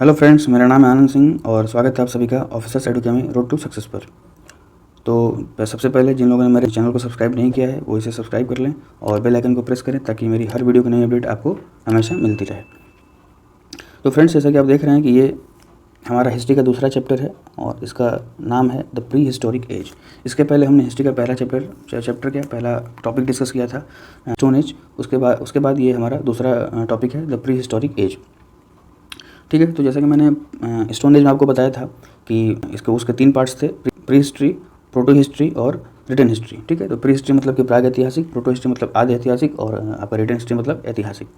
Hello friends, मेरा नाम है आनंद सिंह और स्वागत है आप सभी का ऑफिसर्स एडुकेमी रोड टू सक्सेस पर। तो सबसे पहले जिन लोगों ने मेरे चैनल को सब्सक्राइब नहीं किया है वो इसे सब्सक्राइब कर लें और बेल आइकन को प्रेस करें ताकि मेरी हर वीडियो की नई अपडेट आपको हमेशा मिलती रहे। तो फ्रेंड्स, जैसा कि आप देख रहे हैं कि ये हमारा हिस्ट्री का दूसरा चैप्टर है और इसका नाम है द प्री हिस्टोरिक एज। इसके पहले हमने हिस्ट्री का पहला पहला टॉपिक डिस्कस किया था स्टोन एज। उसके बाद ये हमारा दूसरा टॉपिक है द प्री हिस्टोरिक एज। ठीक है, तो जैसा कि मैंने स्टोन एज में आपको बताया था कि उसके 3 पार्ट्स थे, प्री हिस्ट्री, प्रोटो हिस्ट्री और रिटन हिस्ट्री। ठीक है, तो प्री हिस्ट्री मतलब कि प्राग ऐतिहासिक, प्रोटो हिस्ट्री मतलब आदि ऐतिहासिक और आपका रिटन हिस्ट्री मतलब ऐतिहासिक।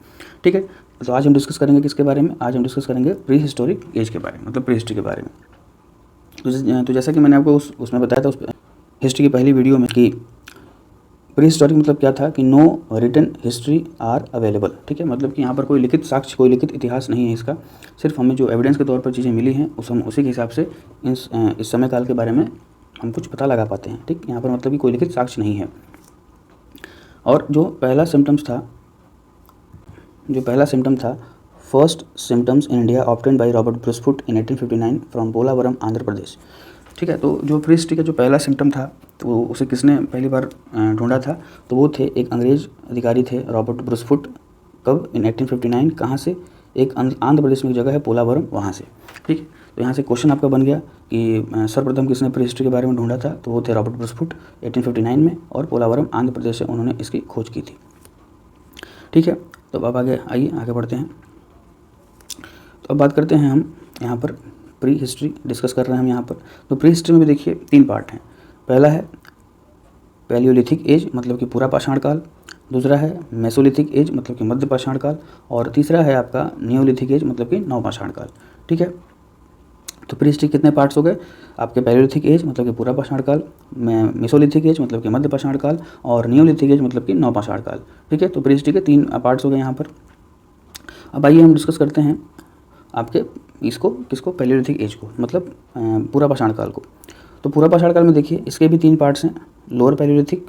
ठीक है, तो आज हम डिस्कस करेंगे किसके बारे में? आज हम डिस्कस करेंगे प्री हिस्टोरिक एज के बारे में, मतलब प्री हिस्ट्री के बारे में। तो जैसा कि मैंने आपको उसमें बताया था, उस हिस्ट्री की पहली वीडियो में कि प्री हिस्टोरिक मतलब क्या था कि no written history are available. ठीक है, मतलब कि यहाँ पर कोई लिखित साक्ष्य, कोई लिखित इतिहास नहीं है इसका, सिर्फ हमें जो एविडेंस के तौर पर चीज़ें मिली हैं हम उसी के हिसाब से इस समय काल के बारे में हम कुछ पता लगा पाते हैं। ठीक, यहाँ पर मतलब कि कोई लिखित साक्ष्य नहीं है। और जो पहला सिम्टम था first symptoms in India obtained by Robert Bruce Foote in 1859 from Polavaram, Andhra Pradesh. ठीक है, तो जो प्री हिस्ट्री का जो पहला सिम्टम था तो उसे किसने पहली बार ढूंढा था? तो वो थे एक अंग्रेज़ अधिकारी थे, रॉबर्ट ब्रूसफुट। कब? इन 1859। कहाँ से? एक आंध्र प्रदेश में एक जगह है पोलावरम, वहाँ से। ठीक, तो यहाँ से क्वेश्चन आपका बन गया कि सर्वप्रथम किसने प्री हिस्ट्री के बारे में ढूंढा था? तो वो थे रॉबर्ट ब्रूसफुट 1859 में, और पोलावरम आंध्र प्रदेश से उन्होंने इसकी खोज की थी। ठीक है, तो अब आगे बढ़ते हैं। तो अब बात करते हैं हम यहाँ पर प्री हिस्ट्री डिस्कस कर रहे हैं हम यहाँ पर। तो प्री हिस्ट्री में भी देखिए 3 पार्ट हैं। पहला है पैलियोलिथिक एज मतलब कि पूरा पाषाण काल, दूसरा है मेसोलिथिक एज मतलब कि मध्य पाषाण काल, और तीसरा है आपका नियोलिथिक एज मतलब कि नवपाषाण काल। ठीक है, तो प्री हिस्ट्री कितने पार्ट्स हो गए आपके? पैलियोलिथिक एज मतलब कि पूरा पाषाण काल, मेसोलिथिक एज मतलब कि मध्य पाषाण काल, और नियोलिथिक एज मतलब कि नवपाषाण काल। ठीक है, तो प्री हिस्ट्री के 3 पार्ट्स हो गए यहाँ पर। अब आइए हम डिस्कस करते हैं आपके किसको? पैलियोलिथिक एज को, मतलब पूरा पाषाण काल को। तो पूरा पाषाण काल में देखिए इसके भी 3 पार्ट्स हैं, लोअर पैलियोलिथिक,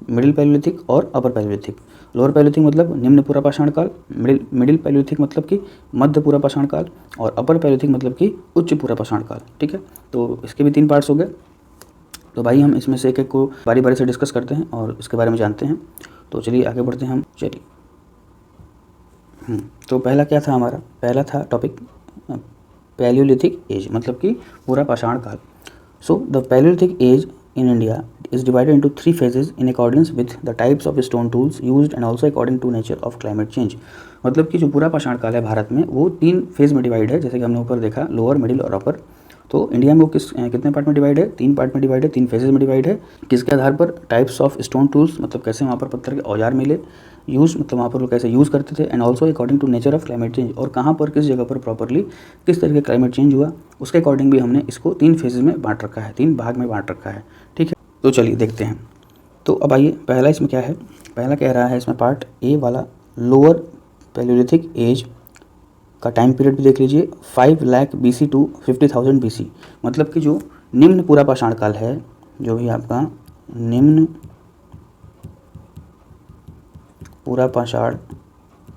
मिडिल पैलियोलिथिक और अपर पैलियोलिथिक। लोअर पैलियोलिथिक मतलब निम्न पूरा पाषाण काल, मिडिल पैलियोलिथिक मतलब कि मध्य पूरा पाषाण काल, और अपर पैलियोलिथिक मतलब कि उच्च पूरा पाषाण काल। ठीक है, तो इसके भी 3 पार्ट्स हो गए। तो भाई हम इसमें से एक को बारी बारी से डिस्कस करते हैं और इसके बारे में जानते हैं। तो चलिए आगे बढ़ते हैं हम। चलिए तो पहला क्या था हमारा? पहला था टॉपिक पैलियोलिथिक एज मतलब कि पूरा पाषाण काल। So the palaeolithic age in India is divided into 3 phases in accordance with the types of stone tools used and also according to nature of climate change। मतलब कि जो पूरा पाषाण काल है भारत में वो 3 फेज़ में डिवाइड है, जैसे कि हमने ऊपर देखा लोअर, मिडिल और अपर। तो इंडिया में वो कितने पार्ट में डिवाइड है? 3 पार्ट में डिवाइड है, 3 फेजेज में डिवाइड है। किसके आधार पर? टाइप्स ऑफ स्टोन टूल्स मतलब कैसे वहाँ पर पत्थर के औजार मिले, यूज़ मतलब वहाँ पर लोग कैसे यूज़ करते थे, and also according to nature of climate change, और कहाँ पर किस जगह पर प्रॉपरली किस तरह का क्लाइमेट चेंज हुआ उसके अकॉर्डिंग भी हमने इसको 3 फेजेज में बांट रखा है, 3 भाग में बांट रखा है। ठीक है, तो चलिए देखते हैं। तो अब आइए, पहला इसमें क्या है? पहला कह रहा है इसमें पार्ट ए वाला लोअर पैलियोलिथिक एज का टाइम पीरियड भी देख लीजिए, 5 लाख BC टू 50,000 BC। मतलब कि जो निम्न पूरा पाषाण काल है, जो भी आपका निम्न पूरा पाषाण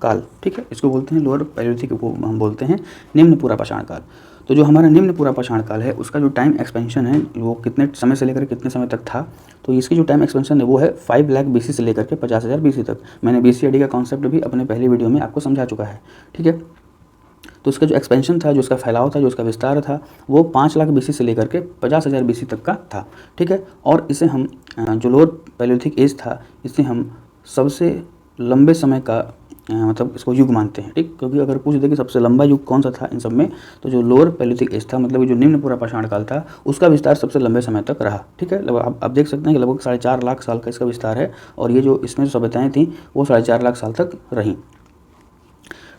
काल, ठीक है, इसको बोलते हैं लोअर पैलियोलिथिक, को हम बोलते हैं निम्न पूरा पाषाण काल। तो जो हमारा निम्न पूरा पाषाण काल है उसका जो टाइम एक्सपेंशन है वो कितने समय से लेकर कितने समय तक था? तो इसकी जो टाइम एक्सपेंशन है वो है 5 लाख BC से लेकर के 50,000 BC तक। मैंने BCAD का कॉन्सेप्ट भी अपने पहली वीडियो में आपको समझा चुका है। ठीक है, तो उसका जो एक्सपेंशन था, जो उसका फैलाव था, जो उसका विस्तार था, वो 5 लाख BC से लेकर के 50,000 BC तक का था। ठीक है, और इसे हम जो लोअर पैलियोलिथिक एज था इसे हम सबसे लंबे समय का मतलब इसको युग मानते हैं। ठीक, क्योंकि अगर पूछ दे कि सबसे लंबा युग कौन सा था इन सब में, तो जो लोअर पैलियोलिथिक एज था मतलब जो निम्न पूरा पाषाण काल था उसका विस्तार सबसे लंबे समय तक रहा। ठीक है, आप देख सकते हैं कि लगभग 4.5 लाख साल का इसका विस्तार है, और ये जो इसमें जो सभ्यताएँ थीं वो 4.5 लाख साल तक रहीं।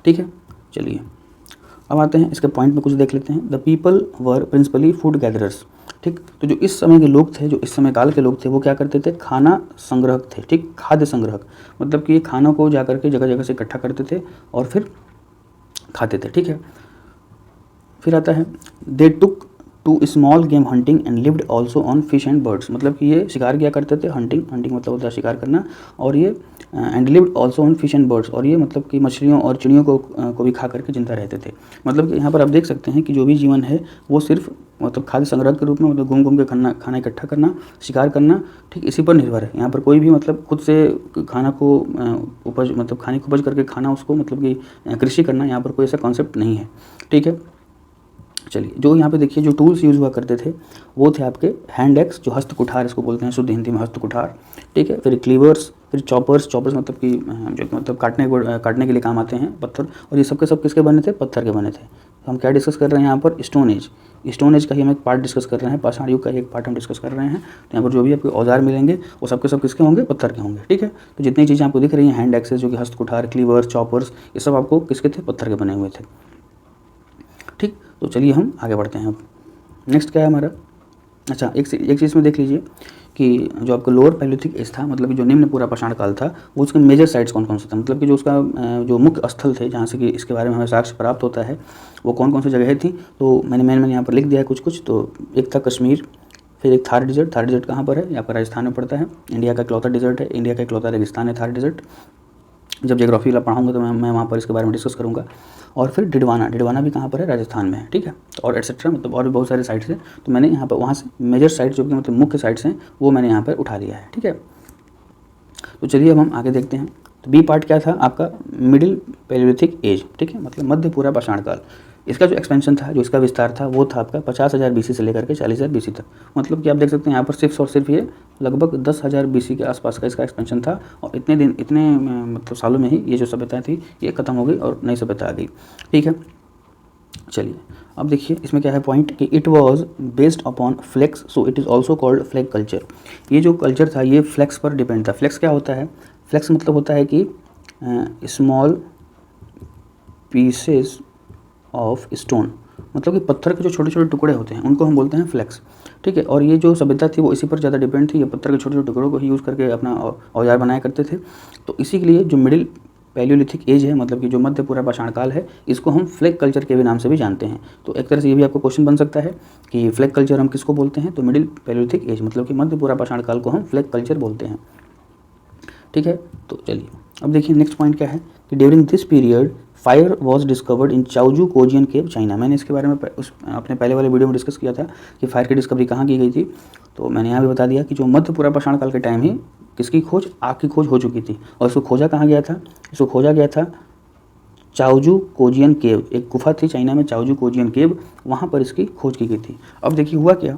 ठीक है, चलिए अब आते हैं इसके पॉइंट में कुछ देख लेते हैं। The people were principally food gatherers. ठीक, तो जो इस समय के लोग थे, जो इस समय काल के लोग थे, वो क्या करते थे? खाना संग्रहक थे। ठीक, खाद्य संग्रहक मतलब कि खानों को जाकर के जगह जगह से इकट्ठा करते थे और फिर खाते थे। ठीक है, फिर आता है they took to small game hunting and lived also on fish and birds, मतलब कि ये शिकार किया करते थे, हंटिंग मतलब होता है शिकार करना, और ये and lived also on fish and birds, और ये मतलब कि मछलियों और चिड़ियों को भी खा करके जिंदा रहते थे। मतलब कि यहाँ पर आप देख सकते हैं कि जो भी जीवन है वो सिर्फ मतलब खाद्य संग्रह के रूप में मतलब घूम घूम के खाना इकट्ठा करना, शिकार करना, ठीक इसी पर निर्भर है। यहाँ पर कोई भी मतलब खुद से खाना को उपज मतलब खाने को उपज करके खाना, उसको मतलब कि कृषि करना, यहाँ पर कोई ऐसा कॉन्सेप्ट नहीं है, ठीक है। चलिए, जो यहाँ पे देखिए जो टूल्स यूज़ हुआ करते थे वो थे आपके हैंड एक्स, जो हस्त कुठार इसको बोलते हैं शुद्ध हिंदी में, हस्त कुठार, ठीक है। फिर क्लीवर्स, फिर चॉपर्स मतलब कि जो मतलब काटने के लिए काम आते हैं पत्थर, और ये सब के सब किसके बने थे? पत्थर के बने थे। तो हम क्या डिस्कस कर रहे हैं यहाँ पर? स्टोन एज का ही हम एक पार्ट डिस्कस कर रहे हैं, पाषाण युग का एक पार्ट हम डिस्कस कर रहे हैं। तो यहाँ पर जो भी आपको औजार मिलेंगे वो सब के सब किसके होंगे? पत्थर के होंगे, ठीक है। तो जितनी चीज़ें आपको दिख रही हैं, हैंड एक्सेस जो कि हस्त कुठार, क्लीवर्स, चॉपर्स, ये सब आपको किसके थे? पत्थर के बने हुए थे, ठीक। तो चलिए हम आगे बढ़ते हैं। अब नेक्स्ट क्या है हमारा? अच्छा, एक चीज़ में देख लीजिए कि जो आपका लोअर पैलियोलिथिक एज था, मतलब कि जो निम्न पूरा पाषाण काल था, वो उसके मेजर साइट्स कौन कौन से थे, मतलब कि जो उसका जो मुख्य स्थल थे जहाँ से कि इसके बारे में हमें साक्ष्य प्राप्त होता है, वो कौन कौन सी जगह थी। तो मैंने यहाँ पर लिख दिया है कुछ। तो एक था कश्मीर, फिर एक थार डिजर्ट कहाँ पर है? ये आपका राजस्थान में पड़ता है। इंडिया का इकलौता डिजर्ट है, इंडिया का इकलौता रेगिस्तान है थार डिजर्ट। जब ज्योग्राफी पढ़ाऊंगा तो मैं वहाँ पर इसके बारे में डिस्कस करूँगा। और फिर डिडवाना भी कहाँ पर है? राजस्थान में है, ठीक है। और एटसेट्रा, मतलब और भी बहुत सारे साइट्स हैं। तो मैंने यहाँ पर वहाँ से मेजर साइट्स जो कि मतलब मुख्य साइट्स हैं वो मैंने यहाँ पर उठा लिया है, ठीक है। तो चलिए अब हम आगे देखते हैं। तो बी पार्ट क्या था आपका? मिडिल पैलियोलिथिक एज, ठीक है, मतलब मध्य पूरा पाषाण काल। इसका जो एक्सपेंशन था, जो इसका विस्तार था, वो था आपका 50,000 BC से लेकर के 40,000 BC तक। मतलब कि आप देख सकते हैं यहाँ पर सिर्फ और सिर्फ ये लगभग 10,000 BC के आसपास का इसका एक्सपेंशन था, और इतने मतलब सालों में ही ये जो सभ्यता थी ये खत्म हो गई और नई सभ्यता आ गई, ठीक है। चलिए, अब देखिए इसमें क्या है पॉइंट कि it was based upon flakes, so it is also called flake culture. ये जो कल्चर था ये फ्लेक्स पर डिपेंड था। फ्लेक्स क्या होता है? फ्लेक्स मतलब होता है कि स्मॉल पीसेस ऑफ स्टोन, मतलब कि पत्थर के जो छोटे छोटे टुकड़े होते हैं उनको हम बोलते हैं फ्लेक्स, ठीक है। और ये जो सभ्यता थी वो इसी पर ज़्यादा डिपेंड थी, ये पत्थर के छोटे छोटे टुकड़ों को ही यूज़ करके अपना औजार बनाया करते थे। तो इसी के लिए जो मिडिल पैलियोलिथिक एज है, मतलब कि जो मध्य पूरा पाषाण काल है, इसको हम फ्लैग कल्चर के भी नाम से भी जानते हैं। तो एक तरह से ये भी आपको क्वेश्चन बन सकता है कि फ्लैग कल्चर हम किसको बोलते हैं? तो मिडिल पैलियोलिथिक एज मतलब कि मध्य पूरा पाषाण काल को हम फ्लैग कल्चर बोलते हैं, ठीक है। तो चलिए अब देखिए नेक्स्ट पॉइंट क्या है कि during this period fire was discovered in Zhoukoudian cave, China. मैंने इसके बारे में अपने पहले वाले वीडियो में डिस्कस किया था कि फायर की डिस्कवरी कहाँ की गई थी। तो मैंने यहाँ भी बता दिया कि जो मध्य पूरा पाषाण काल के टाइम ही किसकी खोज? आग की खोज हो चुकी थी। और इसको खोजा कहाँ गया था? इसको खोजा गया था चाउजू कोजियन केव, एक गुफा थी चाइना में, चाउजू कोजियन केव, वहाँ पर इसकी खोज की गई थी। अब देखिए हुआ क्या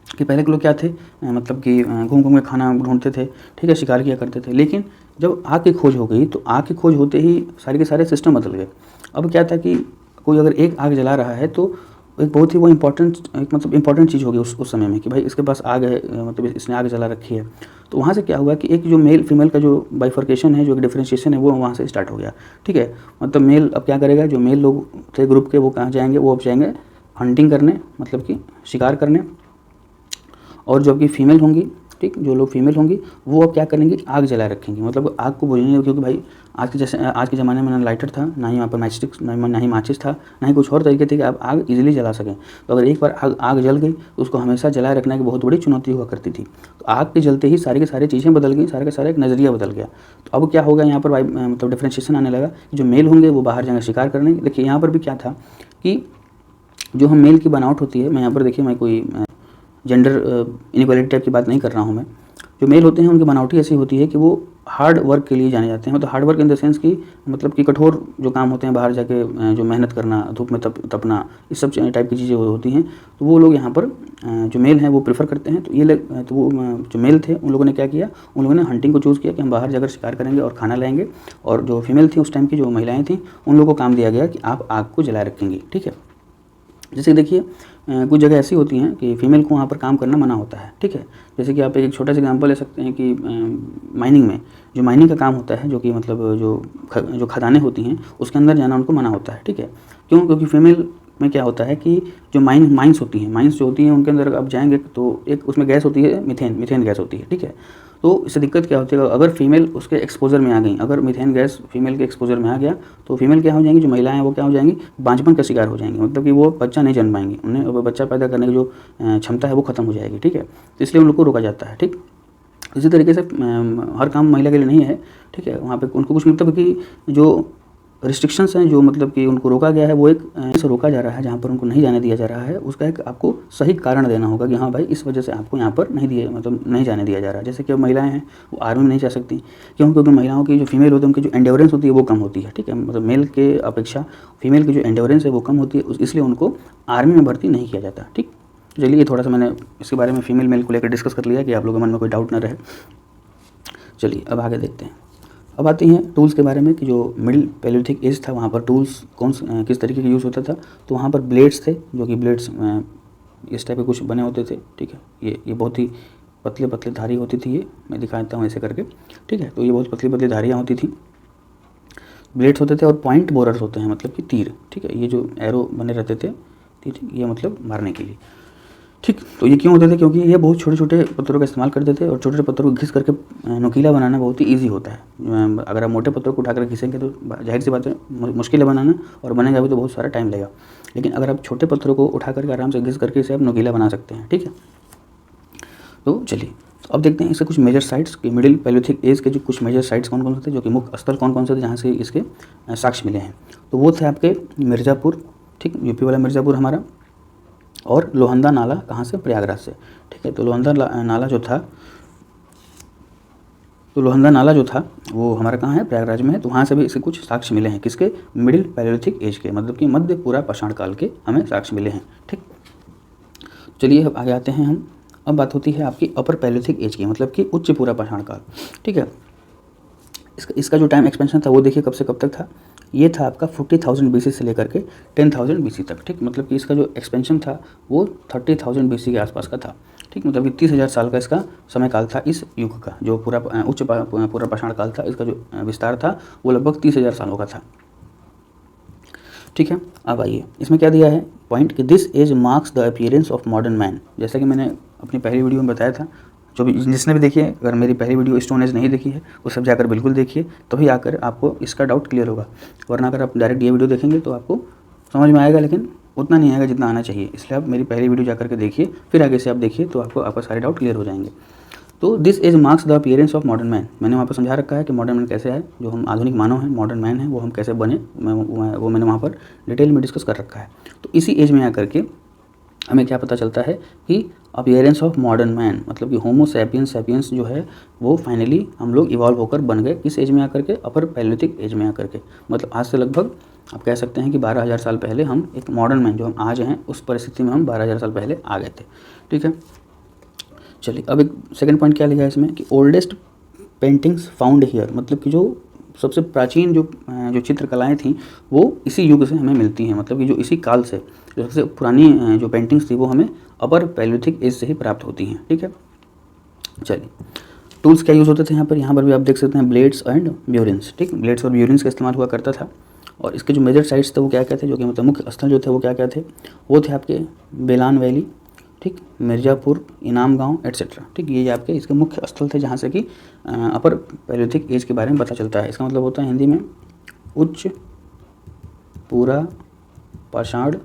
कि पहले के लोग क्या थे, मतलब कि घूम घूम के खाना ढूंढते थे, ठीक है, शिकार किया करते थे। लेकिन जब आग की खोज हो गई तो आग की खोज होते ही सारे के सारे सिस्टम बदल गए। अब क्या था कि कोई अगर एक आग जला रहा है तो एक बहुत ही वो इम्पॉर्टेंट चीज़ होगी उस समय में कि भाई इसके पास आग है, मतलब इसने आग जला रखी है। तो वहाँ से क्या हुआ कि एक जो मेल फीमेल का जो बाइफर्केशन है, जो एक डिफ्रेंशिएशन है, वो वहाँ से स्टार्ट हो गया, ठीक है। मतलब मेल अब क्या करेगा, जो मेल लोग थे ग्रुप के वो कहाँ जाएंगे? वो अब जाएंगे हंटिंग करने, मतलब कि शिकार करने। और जो आपकी फीमेल होंगी, ठीक, जो लोग फीमेल होंगी वो अब क्या करेंगे? आग जला रखेंगे, मतलब आग को बुझाएंगे, क्योंकि भाई आज के ज़माने में ना लाइटर था, ना ही वहाँ पर मैचस्टिक, ना ही माचिस था, ना ही कुछ और तरीके थे कि आप आग इजीली जला सकें। तो अगर एक बार आग जल गई तो उसको हमेशा जलाए रखने की बहुत बड़ी चुनौती हुआ करती थी। तो आग के जलते ही सारी की सारी चीज़ें बदल गई, सारा का सारा एक नज़रिया बदल गया। तो अब क्या होगा यहाँ पर मतलब डिफ्रेंशिएशन आने लगा कि जो मेल होंगे वो बाहर जाएंगे शिकार करने। देखिए यहाँ पर भी क्या था कि जो हम मेल की बनावट होती है, मैं यहाँ पर देखिए मैं कोई जेंडर इनइक्वालिटी टाइप की बात नहीं कर रहा हूँ मैं। जो मेल होते हैं उनकी बनावटी ऐसी होती है कि वो हार्ड वर्क के लिए जाने जाते हैं। मतलब hard work in the sense की मतलब कि कठोर जो काम होते हैं, बाहर जाके जो मेहनत करना, धूप में तपना, इस सब टाइप की चीज़ें होती हैं। तो वो लोग यहाँ पर जो मेल हैं वो प्रेफर करते हैं। तो वो जो मेल थे उन लोगों ने क्या किया, उन लोगों ने हंटिंग को चूज़ किया कि हम बाहर जाकर शिकार करेंगे और खाना लाएंगे। और जो फीमेल थी उस टाइम की जो महिलाएँ थीं उन लोगों को काम दिया गया कि आप आग को जलाए रखेंगी, ठीक है। जैसे देखिए कुछ जगह ऐसी होती हैं कि फ़ीमेल को वहाँ पर काम करना मना होता है, ठीक है। जैसे कि आप एक छोटा सा एग्जांपल ले सकते हैं कि माइनिंग में जो माइनिंग का काम होता है, जो कि मतलब जो खदानें होती हैं उसके अंदर जाना उनको मना होता है, ठीक है। क्यों? क्योंकि फीमेल में क्या होता है कि जो माइंस होती हैं, माइंस जो होती हैं उनके अंदर आप जाएंगे तो एक उसमें गैस होती है, मीथेन गैस होती है, ठीक है। तो इससे दिक्कत क्या होती है, अगर फीमेल उसके एक्सपोजर में आ गई, अगर मीथेन गैस फीमेल के एक्सपोजर में आ गया तो फीमेल क्या हो जाएंगी, जो महिलाएं हैं वो क्या हो जाएंगी, बांझपन का शिकार हो जाएंगी, मतलब कि वो बच्चा नहीं जन्म पाएंगी, उन्हें बच्चा पैदा करने की जो क्षमता है वो खत्म हो जाएगी। ठीक है, तो इसलिए उन लोग को रोका जाता है। ठीक, इसी तरीके से हर काम महिला के लिए नहीं है। ठीक है, वहाँ पे उनको कुछ मतलब कि जो रिस्ट्रिक्शंस हैं, जो मतलब कि उनको रोका गया है, वो एक से रोका जा रहा है, जहाँ पर उनको नहीं जाने दिया जा रहा है, उसका एक आपको सही कारण देना होगा कि हाँ भाई इस वजह से आपको यहाँ पर नहीं दिए, मतलब नहीं जाने दिया जा रहा है। जैसे कि अब महिलाएं हैं वो आर्मी में नहीं जा सकती, क्यों? क्योंकि महिलाओं की जो फीमेल होती है उनकी जो एंड्योरेंस होती है वो कम होती है। ठीक है, मतलब मेल के अपेक्षा फीमेल की जो एंड्योरेंस है वो कम होती है, इसलिए उनको आर्मी में भर्ती नहीं किया जाता। ठीक, चलिए थोड़ा सा मैंने इसके बारे में फीमेल मेल को लेकर डिस्कस कर लिया कि आप लोगों के मन में कोई डाउट ना रहे। चलिए अब आगे देखते हैं। अब आते हैं टूल्स के बारे में कि जो मिडिल पैलियोलिथिक एज था वहाँ पर टूल्स किस तरीके के यूज़ होता था। तो वहाँ पर ब्लेड्स थे, जो कि ब्लेड्स इस टाइप के कुछ बने होते थे। ठीक है, ये बहुत ही पतले पतले धारी होती थी, ये मैं दिखा देता हूँ ऐसे करके। ठीक है, तो ये बहुत पतली पतली धारियाँ होती थी, ब्लेड्स होते थे और पॉइंट बोरर्स होते हैं, मतलब कि तीर। ठीक है, ये जो एरो बने रहते थे ठीक, ये मतलब मारने के लिए। ठीक, तो ये क्यों होते थे? क्योंकि ये बहुत छोटे छोटे पत्थरों का इस्तेमाल करते थे और छोटे छोटे पत्थरों को घिस करके नुकीला बनाना बहुत ही ईजी होता है। अगर आप मोटे पत्थरों को उठाकर घिसेंगे तो जाहिर सी बात है मुश्किल है बनाना, और बनेगा भी तो बहुत सारा टाइम लगेगा। लेकिन अगर आप छोटे पत्थरों को उठा करके आराम से घिस करके इसे आप नुकीला बना सकते हैं। ठीक है, तो चलिए तो अब देखते हैं इसके कुछ मेजर साइट्स कि मिडिल पैलियोलिथिक एज के जो कुछ मेजर साइट्स कौन कौन से थे, जो कि मुख्य स्थल कौन कौन से थे जहाँ से इसके साक्ष्य मिले हैं। तो वो थे आपके मिर्ज़ापुर, ठीक, यूपी वाला मिर्ज़ापुर हमारा, और लोहंदा नाला कहाँ से? प्रयागराज से। ठीक है, तो लोहंदा नाला जो था वो हमारा कहाँ है? प्रयागराज में है। तो वहाँ से भी इसके कुछ साक्ष्य मिले हैं, किसके? मिडिल पैलियोलिथिक एज के, मतलब कि मध्य पूरा पाषाण काल के हमें साक्ष्य मिले हैं। ठीक, चलिए अब आगे आते हैं हम। अब बात होती है आपकी अपर पैलियोलिथिक एज की, मतलब कि उच्च पूरा पाषाण काल। ठीक है, इसका जो टाइम एक्सपेंशन था वो देखिए कब से कब तक था। ये था आपका 40,000 BC से लेकर के 10,000 BC तक। ठीक, मतलब कि इसका जो एक्सपेंशन था वो 30,000 BC के आसपास का था। ठीक, मतलब कि 30,000 साल का इसका समय काल था। इस युग का जो पूरा पूरा पाषाण काल था, इसका जो विस्तार था वो लगभग 30,000 सालों का था। ठीक है, अब आइए इसमें क्या दिया है पॉइंट कि this age marks the appearance of modern man. जैसा कि मैंने अपनी पहली वीडियो में बताया था, जो भी जिसने भी देखी है, अगर मेरी पहली वीडियो स्टोन एज नहीं देखी है वो सब जाकर बिल्कुल देखिए, तभी आकर आपको इसका डाउट क्लियर होगा। वरना अगर आप डायरेक्ट ये वीडियो देखेंगे तो आपको समझ में आएगा, लेकिन उतना नहीं आएगा जितना आना चाहिए। इसलिए आप मेरी पहली वीडियो जाकर के देखिए, फिर आगे से आप देखिए तो आपका सारे डाउट क्लियर हो जाएंगे। तो this age marks the appearance of modern man, मैंने वहाँ पर समझा रखा है कि मॉडर्न मैन कैसे है, जो हम आधुनिक मानव हैं, मॉडर्न मैन है, वो हम कैसे बने, वो मैंने वहाँ पर डिटेल में डिस्कस कर रखा है। तो इसी एज में आकर के हमें क्या पता चलता है कि अपीयरेंस ऑफ मॉडर्न मैन, मतलब कि होमो सैपियंस जो है वो फाइनली हम लोग इवॉल्व होकर बन गए किस एज में आकर के? अपर पैलियोलिथिक एज में आकर के। मतलब आज से लगभग आप कह सकते हैं कि 12,000 साल पहले हम एक मॉडर्न मैन जो हम आज हैं उस परिस्थिति में हम 12,000 साल पहले आ गए थे। ठीक है, चलिए अब एक सेकंड पॉइंट क्या लिखा है इसमें कि ओल्डेस्ट पेंटिंग्स फाउंड हियर, मतलब कि जो सबसे प्राचीन जो चित्रकलाएँ थीं वो इसी युग से हमें मिलती हैं, मतलब कि जो इसी काल से जो सबसे पुरानी जो पेंटिंग्स थी वो हमें अपर पैलियोलिथिक एज से ही प्राप्त होती हैं। ठीक है, चलिए टूल्स क्या यूज़ होते थे यहाँ पर भी आप देख सकते हैं ब्लेड्स एंड ब्यूरिन्स। ठीक, ब्लेड्स और ब्यूरिन्स का इस्तेमाल हुआ करता था। और इसके जो मेजर साइट्स थे वो क्या क्या थे, जो कि मतलब मुख्य स्थल जो थे वो क्या क्या थे? वो थे आपके बेलान वैली, ठीक, मिर्ज़ापुर, इनाम गांव एट्सेट्रा। ठीक, ये आपके इसके मुख्य स्थल थे जहाँ से कि अपर पैलियोलिथिक एज के बारे में पता चलता है। इसका मतलब होता है हिंदी में उच्च पूरा पाषाण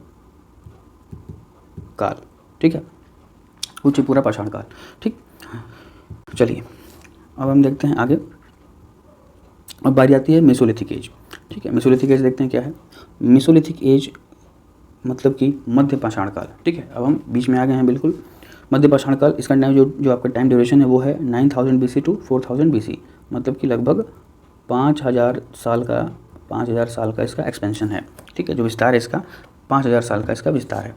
काल। ठीक है, उच्च पूरा पाषाण काल। ठीक, चलिए अब हम देखते हैं आगे। अब बारी आती है मेसोलिथिक एज। ठीक है, मेसोलिथिक एज देखते हैं क्या है। मेसोलिथिक एज मतलब कि मध्य पाषाण काल। ठीक है, अब हम बीच में आ गए हैं बिल्कुल मध्य पाषाण काल। इसका टाइम जो आपका टाइम ड्यूरेशन है वो है 9,000 BC टू 4,000 BC, मतलब कि लगभग 5,000 साल का इसका एक्सपेंशन है। ठीक है, जो विस्तार है इसका 5,000 साल का इसका विस्तार है।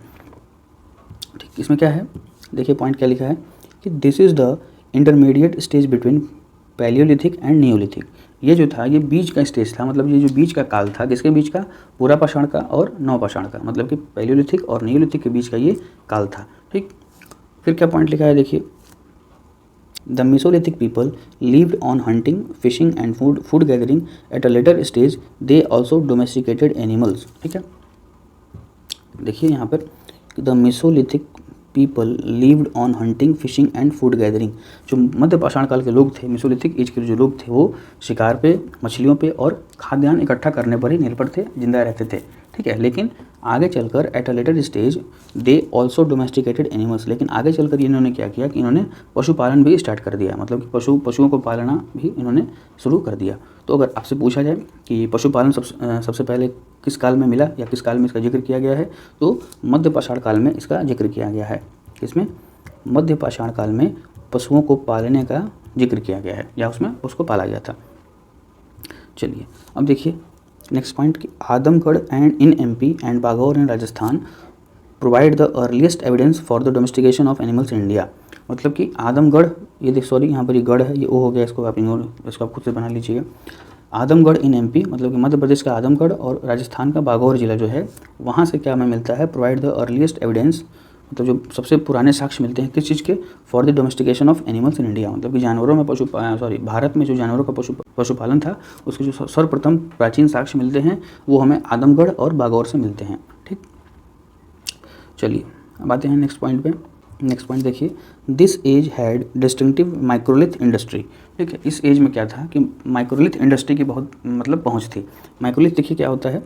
ठीक, इसमें क्या है देखिए पॉइंट क्या लिखा है कि this is the intermediate stage between Palaeolithic and Neolithic. ये जो था ये बीच का स्टेज था, मतलब ये जो बीच का काल था किसके बीच का? पूरा पाषाण का और नवपाषाण का, मतलब कि पैलियोलिथिक और नियोलिथिक के बीच का ये काल था। ठीक, फिर क्या पॉइंट लिखा है देखिए, the Mesolithic people lived on hunting, fishing and food gathering at a later stage, they also domesticated animals. ठीक है, देखिए यहाँ पर the Mesolithic people lived on hunting, fishing and food gathering. जो मध्य पाषाण काल के लोग थे, मेसोलिथिक एज के जो लोग थे, वो शिकार पे, मछलियों पे और खाद्यान्न इकट्ठा करने पर ही निर्भर थे, जिंदा रहते थे, ठीक है। लेकिन आगे चलकर at a later stage they also domesticated animals, लेकिन आगे चलकर इन्होंने क्या किया कि इन्होंने पशुपालन भी स्टार्ट कर दिया, मतलब कि पशुओं को पालना भी इन्होंने शुरू कर दिया। तो अगर आपसे पूछा जाए कि पशुपालन सबसे पहले किस काल में मिला या किस काल में इसका जिक्र किया गया है, तो मध्य पाषाण काल में इसका जिक्र किया गया है। इसमें मध्य पाषाण काल में पशुओं को पालने का जिक्र किया गया है, या उसमें उसको पाला गया था। चलिए अब देखिए नेक्स्ट पॉइंट कि Adamgarh and in MP and Bagor in Rajasthan provide the earliest evidence for the domestication of animals in India. मतलब कि आदमगढ़, ये सॉरी यहाँ पर ये गढ़ है, ये ओ हो गया, इसको आप इग्नोर, इसको आप खुद से बना लीजिएगा। आदमगढ़ इन एमपी मतलब कि मध्य प्रदेश का आदमगढ़ और राजस्थान का बागौर जिला जो है, वहाँ से क्या हमें मिलता है, प्रोवाइड द अर्लीस्ट एविडेंस, मतलब जो सबसे पुराने साक्ष्य मिलते हैं किस चीज़ के, for the domestication of animals in India. मतलब कि जानवरों में भारत में जो जानवरों का पशुपालन था, उसके जो सर्वप्रथम प्राचीन साक्ष्य मिलते हैं वो हमें आदमगढ़ और बागौर से मिलते हैं, ठीक। चलिए अब आते हैं नेक्स्ट पॉइंट पे। नेक्स्ट पॉइंट देखिए, this age had distinctive microlith industry. ठीक है, इस एज में क्या था कि माइक्रोलिथ इंडस्ट्री की बहुत मतलब पहुंच थी। माइक्रोलिथ देखिए क्या होता है,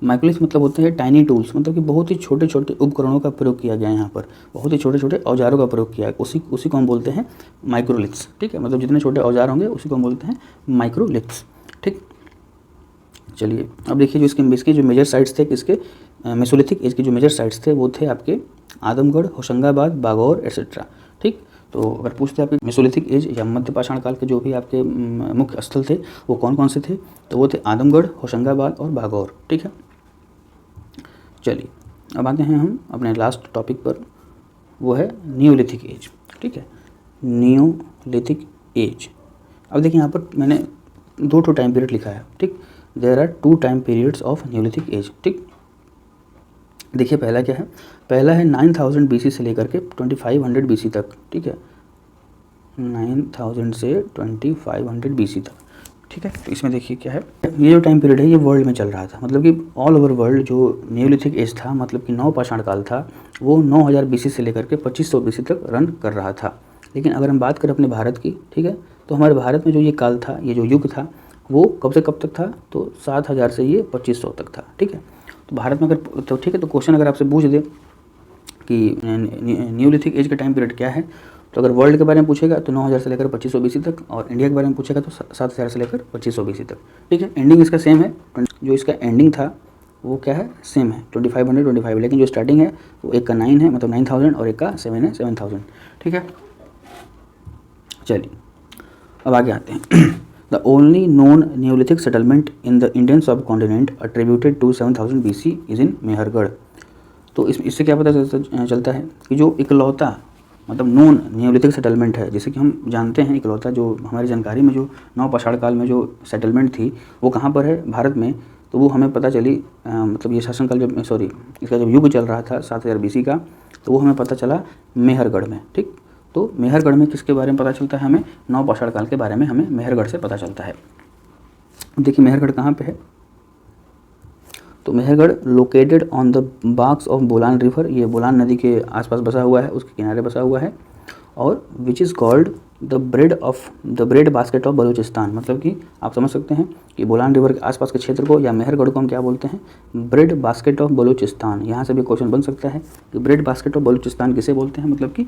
माइक्रोलिथ मतलब होते हैं टाइनी टूल्स, मतलब कि बहुत ही छोटे छोटे उपकरणों का प्रयोग किया गया है यहाँ पर, बहुत ही छोटे छोटे औजारों का प्रयोग किया है, उसी को हम बोलते हैं माइक्रोलिथ्स। ठीक है, मतलब जितने छोटे औजार होंगे उसी को हम बोलते हैं माइक्रोलिथ्स। ठीक, चलिए अब देखिए जो इसके जो मेजर साइट्स थे किसके, मेसोलिथिक एज के जो मेजर साइट्स थे वो थे आपके आदमगढ़, होशंगाबाद, बागौर एटसेट्रा। ठीक, तो अगर पूछते हैं आपके मेसोलिथिक एज या मध्य पाषाण काल के जो भी आपके मुख्य स्थल थे वो कौन कौन से थे, तो वो थे आदमगढ़, होशंगाबाद और बागौर। ठीक है, चलिए अब आते हैं हम अपने लास्ट टॉपिक पर, वो है न्यूलिथिक एज। ठीक है, न्यूलिथिक एज। अब देखिए यहाँ पर मैंने 2 टाइम पीरियड लिखा है। ठीक, there are 2 time periods of neolithic age. ठीक, देखिए पहला क्या है, पहला है 9000 BC से लेकर के 2500 BC तक। ठीक है, 9000 से 2500 BC तक। ठीक है, तो इसमें देखिए क्या है, ये जो टाइम पीरियड है ये वर्ल्ड में चल रहा था, मतलब कि ऑल ओवर वर्ल्ड जो न्यूलिथिक एज था, मतलब कि नवपाषाण काल था, वो 9000 BC से लेकर के 2500 BC तक रन कर रहा था। लेकिन अगर हम बात करें अपने भारत की, ठीक है, तो हमारे भारत में जो ये काल था, ये जो युग था, वो कब से कब तक था, तो 7000 से ये 2500 तक था। ठीक है, तो भारत में अगर, तो ठीक है, तो क्वेश्चन अगर आपसे पूछ दे कि न्यूलिथिक एज का टाइम पीरियड क्या है, तो अगर वर्ल्ड के बारे में पूछेगा तो 9000 से लेकर 2500 BC तक, और इंडिया के बारे में पूछेगा तो 7000 से लेकर 2500 BC तक। ठीक है, एंडिंग इसका सेम है, जो इसका एंडिंग था वो क्या है, सेम है 2500, लेकिन जो स्टार्टिंग है वो एक का 9 है, मतलब 9000, और एक का 7 है, 7000। ठीक है, चलिए अब आगे आते हैं। The only known neolithic settlement in the Indian subcontinent attributed to 7000 BC is in Mehrgarh. तो इससे क्या पता चलता है कि जो इकलौता मतलब नॉन न्यूलिथिक सेटलमेंट है, जैसे कि हम जानते हैं इकलौता जो हमारी जानकारी में जो नवपाषाण काल में जो सेटलमेंट थी वो कहाँ पर है, भारत में। तो वो हमें पता चली, मतलब ये शासनकाल जब इसका जब युग चल रहा था 7000 BC का, तो वो हमें पता चला मेहरगढ़ में। ठीक, तो मेहरगढ़ में किसके बारे में पता चलता है हमें, नवपाषाण काल के बारे में हमें मेहरगढ़ से पता चलता है। देखिए मेहरगढ़ कहाँ पे है, तो Mehrgarh located on the banks of Bolan river, ये बोलान नदी के आसपास बसा हुआ है, उसके किनारे बसा हुआ है, और which is called the bread basket of Balochistan. मतलब कि आप समझ सकते हैं कि बोलान रिवर के आसपास के क्षेत्र को या मेहरगढ़ को हम क्या बोलते हैं, ब्रेड बास्केट ऑफ बलूचिस्तान। यहाँ से भी क्वेश्चन बन सकता है कि ब्रेड बास्केट ऑफ बलूचिस्तान किसे बोलते हैं, मतलब कि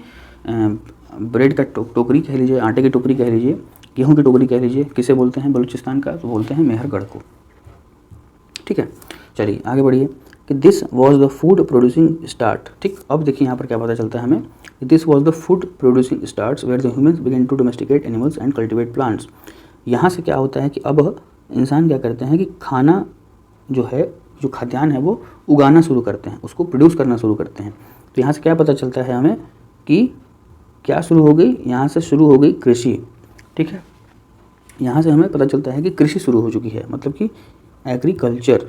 ब्रेड का टोकरी कह लीजिए, आटे की टोकरी कह लीजिए, गेहूँ की टोकरी कह लीजिए, किसे बोलते हैं बलूचिस्तान का, तो बोलते हैं मेहरगढ़ को। ठीक है, चलिए आगे बढ़िए कि this was the food producing start. ठीक, अब देखिए यहाँ पर क्या पता चलता है हमें, this was the food producing starts where the humans begin to domesticate animals and cultivate plants. यहाँ से क्या होता है कि अब इंसान क्या करते हैं कि खाना जो है, जो खाद्यान्न है वो उगाना शुरू करते हैं, उसको प्रोड्यूस करना शुरू करते हैं। तो यहाँ से क्या पता चलता है हमें कि क्या शुरू हो गई, यहाँ से शुरू हो गई कृषि। ठीक है, यहाँ से हमें पता चलता है कि कृषि शुरू हो चुकी है, मतलब कि एग्रीकल्चर।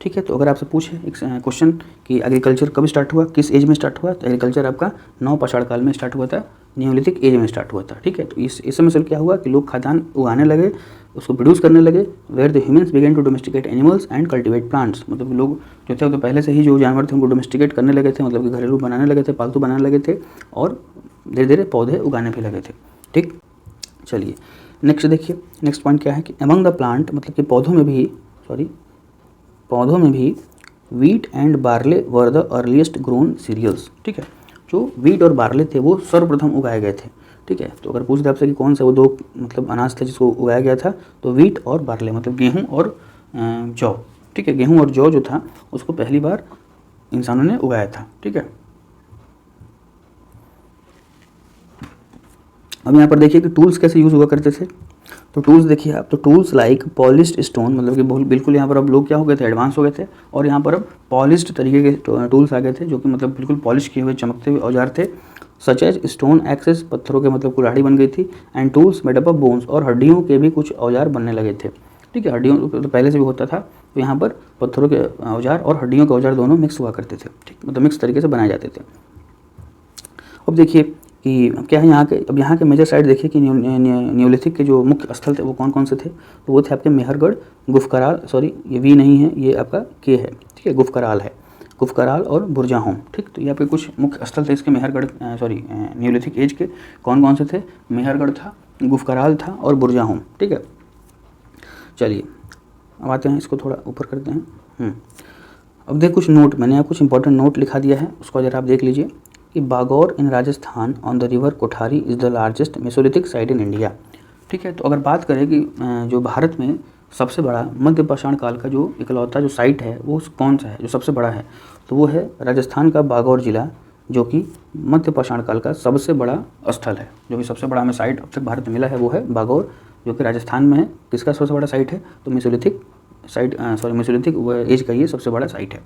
ठीक है, तो अगर आपसे पूछे एक क्वेश्चन कि एग्रीकल्चर कब स्टार्ट हुआ, किस एज में स्टार्ट हुआ, तो एग्रीकल्चर आपका नवपाषाण काल में स्टार्ट हुआ था, न्यूलिथिक एज में स्टार्ट हुआ था। ठीक है, तो इस समय से क्या हुआ कि लोग खाद्यान्न उगाने लगे, उसको प्रोड्यूस करने लगे, where the humans began to domesticate animals and cultivate plants. मतलब लोग जो थे तो पहले से ही जो जानवर थे उनको डोमेस्टिकेट करने लगे थे, मतलब कि घरेलू बनाने लगे थे, पालतू बनाने लगे थे, और धीरे धीरे पौधे उगाने भी लगे थे। ठीक, चलिए नेक्स्ट देखिए, नेक्स्ट पॉइंट क्या है कि अमंग द प्लांट, मतलब कि पौधों में भी wheat and barley were the earliest grown cereals. ठीक है, जो वीट और बार्ले थे वो सर्वप्रथम उगाए गए थे। ठीक है, तो अगर पूछ दे आपसे कि कौन से वो दो मतलब अनाज थे जिसको उगाया गया था, तो वीट और बार्ले मतलब गेहूं और जौ। ठीक है, गेहूं और जौ जो था उसको पहली बार इंसानों ने उगाया था। ठीक है, अब यहाँ पर देखिए कि टूल्स कैसे यूज़ हुआ करते थे। तो टूल्स देखिए आप, तो टूल्स लाइक पॉलिश्ड स्टोन, मतलब कि बिल्कुल यहाँ पर अब लोग क्या हो गए थे, एडवांस हो गए थे, और यहाँ पर अब पॉलिश्ड तरीके के टूल्स आ गए थे जो कि मतलब बिल्कुल पॉलिश किए हुए चमकते हुए औजार थे। सच एज स्टोन एक्सेस, पत्थरों के मतलब कुल्हाड़ी बन गई थी, and tools made up of bones, और हड्डियों के भी कुछ औजार बनने लगे थे। ठीक है, हड्डियों तो पहले से भी होता था, तो यहाँ पर पत्थरों के औजार और हड्डियों के औजार दोनों मिक्स हुआ करते थे। ठीक, मतलब मिक्स तरीके से बनाए जाते थे। अब देखिए कि क्या है यहाँ के मेजर साइट देखिए कि न्यूलिथिक के जो मुख्य स्थल थे वो कौन कौन से थे। तो वो थे आपके मेहरगढ़, गुफकराल, सॉरी ये वी नहीं है, ये आपका के है। ठीक है, गुफकराल है, गुफकराल और बुरजाहोम। ठीक, तो ये आपके कुछ मुख्य स्थल थे इसके मेहरगढ़ न्यूलिथिक एज के। कौन कौन से थे? मेहरगढ़ था, गुफकराल था और बुरजाहोम। ठीक है, चलिए अब आते हैं, इसको थोड़ा ऊपर करते हैं। अब देख कुछ नोट, मैंने यहाँ कुछ इंपॉर्टेंट नोट लिखा दिया है, उसको जरा आप देख लीजिए कि Bagor in Rajasthan on the river Kothari is the largest mesolithic site in India. ठीक है, तो अगर बात करें कि जो भारत में सबसे बड़ा मध्य पाषाण काल का जो इकलौता जो साइट है वो कौन सा है, जो सबसे बड़ा है, तो वो है राजस्थान का बागौर जिला, जो कि मध्य पाषाण काल का सबसे बड़ा स्थल है। जो कि सबसे बड़ा हमें साइट अब तक भारत में मिला है वो है बागौर, जो कि राजस्थान में है। किसका सबसे बड़ा साइट है? तो मेसोलिथिक साइट, मेसोलिथिक एज का ये सबसे बड़ा साइट है।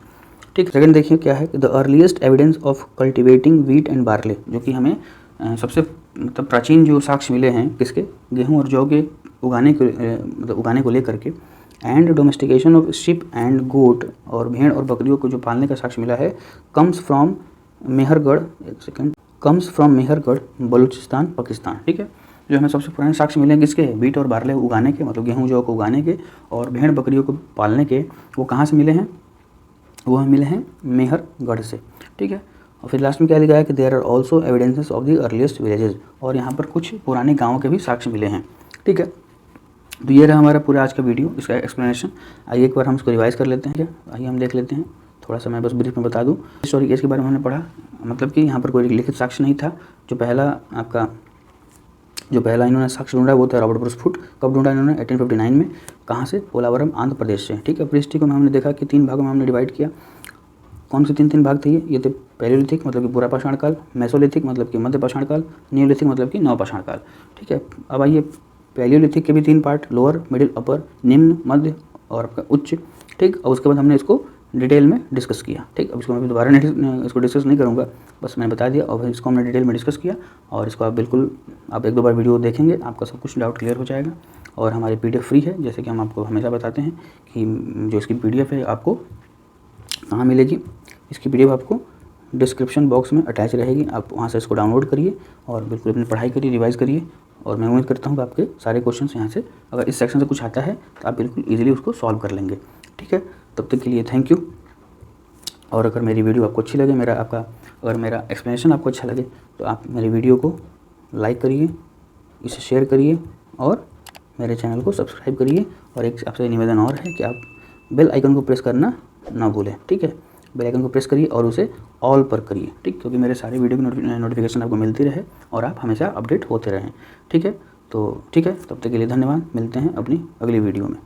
ठीक, सेकंड देखिए क्या है, the earliest evidence of cultivating wheat and barley, जो कि हमें सबसे मतलब प्राचीन जो साक्ष्य मिले हैं किसके, गेहूं और जौ के उगाने को लेकर के, and domestication of sheep and goat, और भेड़ और बकरियों को जो पालने का साक्ष्य मिला है, कम्स फ्रॉम मेहरगढ़, बलूचिस्तान, पाकिस्तान। ठीक है, जो हमें सबसे पुराने साक्ष्य मिले हैं किसके, वीट और बार्ले उगाने के, मतलब गेहूं जौ को उगाने के और भेड़ बकरियों को पालने के, वो कहाँ से मिले हैं? वो हमें मिले हैं मेहरगढ़ से। ठीक है, और फिर लास्ट में क्या लिखा है कि there are also evidences of the earliest villages, और यहाँ पर कुछ पुराने गाँवों के भी साक्ष्य मिले हैं। ठीक है, तो ये रहा हमारा पूरा आज का वीडियो, इसका एक्सप्लेनेशन। आइए एक बार हम इसको रिवाइज कर लेते हैं। क्या, आइए हम देख लेते हैं, थोड़ा सा मैं बस ब्रीफ में बता दूँ। हिस्टोरिक एज के बारे में हमने पढ़ा, मतलब कि यहाँ पर कोई लिखित साक्ष्य नहीं था। जो पहला इन्होंने साक्ष्य ढूंढा वो था रॉबर्ट ब्रूसफुट। कब ढूंढा इन्होंने? 1859 में। कहाँ से? पोलावरम, आंध्र प्रदेश से। ठीक है, पृष्ठि को हमने देखा कि 3 भागों में हमने डिवाइड किया। कौन से 3 भाग थे ये थे पैलियोलिथिक मतलब कि पुरापाषाण काल, मेसोलिथिक मतलब कि मध्य पाषाण काल, न्यूलिथिक मतलब कि नवपाषाण काल। ठीक है, अब आइए पैलियोलिथिक के भी 3 पार्ट, लोअर, मिडिल, अपर, निम्न, मध्य और आपका उच्च। ठीक, और उसके बाद हमने इसको डिटेल में डिस्कस किया। ठीक, अब इसको मैं दोबारा इसको डिस्कस नहीं करूँगा, बस मैंने बता दिया, और फिर इसको हमने डिटेल में डिस्कस किया। और इसको आप बिल्कुल 1-2 बार वीडियो देखेंगे, आपका सब कुछ डाउट क्लियर हो जाएगा। और हमारी PDF फ्री है, जैसे कि हम आपको हमेशा बताते हैं कि जो इसकी PDF है आपको कहाँ मिलेगी। इसकी PDF आपको डिस्क्रिप्शन बॉक्स में अटैच रहेगी, आप वहाँ से इसको डाउनलोड करिए और बिल्कुल अपनी पढ़ाई करिए, रिवाइज़ करिए। और मैं उम्मीद करता हूँ कि आपके सारे क्वेश्चंस यहाँ से, अगर इस सेक्शन से कुछ आता है तो आप बिल्कुल ईजिली उसको सॉल्व कर लेंगे। ठीक है, तब तक के लिए थैंक यू। और अगर मेरी वीडियो आपको अच्छी लगे, अगर मेरा एक्सप्लेनेशन आपको अच्छा लगे, तो आप मेरी वीडियो को लाइक करिए, इसे शेयर करिए और मेरे चैनल को सब्सक्राइब करिए। और एक आपसे निवेदन और है कि आप बेल आइकन को प्रेस करना ना भूलें। ठीक है, बेल आइकन को प्रेस करिए और उसे ऑल पर करिए। ठीक, क्योंकि मेरे सारे वीडियो की नोटिफिकेशन आपको मिलती रहे और आप हमेशा अपडेट होते रहें। ठीक है, तो ठीक है, तब तक के लिए धन्यवाद। मिलते हैं अपनी अगली वीडियो में।